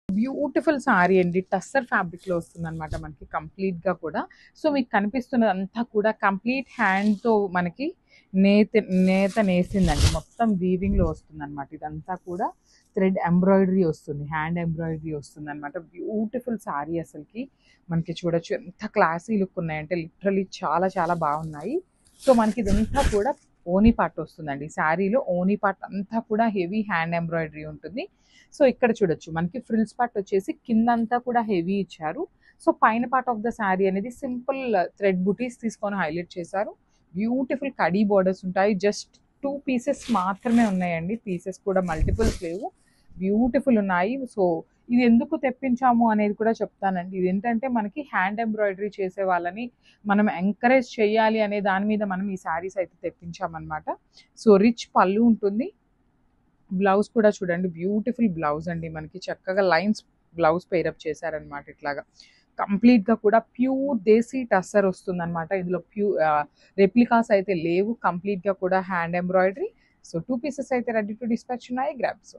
Beautiful sorry అండి. టస్సర్ ఫ్యాబ్రిక్‌లో వస్తుందనమాట మనకి కంప్లీట్‌గా కూడా. సో, మీకు కనిపిస్తున్నదంతా కూడా కంప్లీట్ హ్యాండ్‌తో మనకి నేత నేత నేసిందండి. మొత్తం వీవింగ్‌లో వస్తుందనమాట. ఇదంతా కూడా థ్రెడ్ ఎంబ్రాయిడరీ వస్తుంది. హ్యాండ్ ఎంబ్రాయిడరీ వస్తుందనమాట. బ్యూటిఫుల్ సారీ అసలకి. మనకి చూడొచ్చు ఎంత క్లాసీ లుక్ ఉన్నాయంటే లిటరల్లీ చాలా చాలా బాగున్నాయి. సో, మనకి ఇదంతా కూడా ఓనీ పార్ట్ వస్తుందండి. శారీలో ఓనీ పార్ట్ అంతా కూడా హెవీ హ్యాండ్ ఎంబ్రాయిడరీ ఉంటుంది. సో ఇక్కడ చూడొచ్చు మనకి ఫ్రిల్స్ పార్ట్ వచ్చేసి కిందంతా కూడా హెవీ ఇచ్చారు. సో పైన పార్ట్ ఆఫ్ ద శారీ అనేది సింపుల్ థ్రెడ్ బుటీస్ తీసుకొని హైలైట్ చేశారు. బ్యూటిఫుల్ కడీ బోర్డర్స్ ఉంటాయి. జస్ట్ 2 పీసెస్ మాత్రమే ఉన్నాయండి. పీసెస్ కూడా మల్టిపుల్స్ లేవు. బ్యూటిఫుల్ ఉన్నాయి. సో ఇది ఎందుకు తెప్పించాము అనేది కూడా చెప్తానండి. ఇది ఏంటంటే మనకి హ్యాండ్ ఎంబ్రాయిడరీ చేసే వాళ్ళని మనం ఎంకరేజ్ చేయాలి అనే దాని మీద మనం ఈ శారీస్ అయితే తెప్పించామన్నమాట. సో రిచ్ పళ్ళు ఉంటుంది. బ్లౌజ్ కూడా చూడండి బ్యూటిఫుల్ బ్లౌజ్ అండి. మనకి చక్కగా లైన్స్ బ్లౌజ్ పేరప్ చేశారనమాట. ఇట్లాగా కంప్లీట్గా కూడా ప్యూర్ దేశీ టస్సర్ వస్తుందన్నమాట. ఇందులో రెప్లికాస్ అయితే లేవు. కంప్లీట్గా కూడా హ్యాండ్ ఎంబ్రాయిడరీ. సో 2 పీసెస్ అయితే రెడీ టు డిస్పాచ్ ఉన్నాయి. గ్రాబ్స్.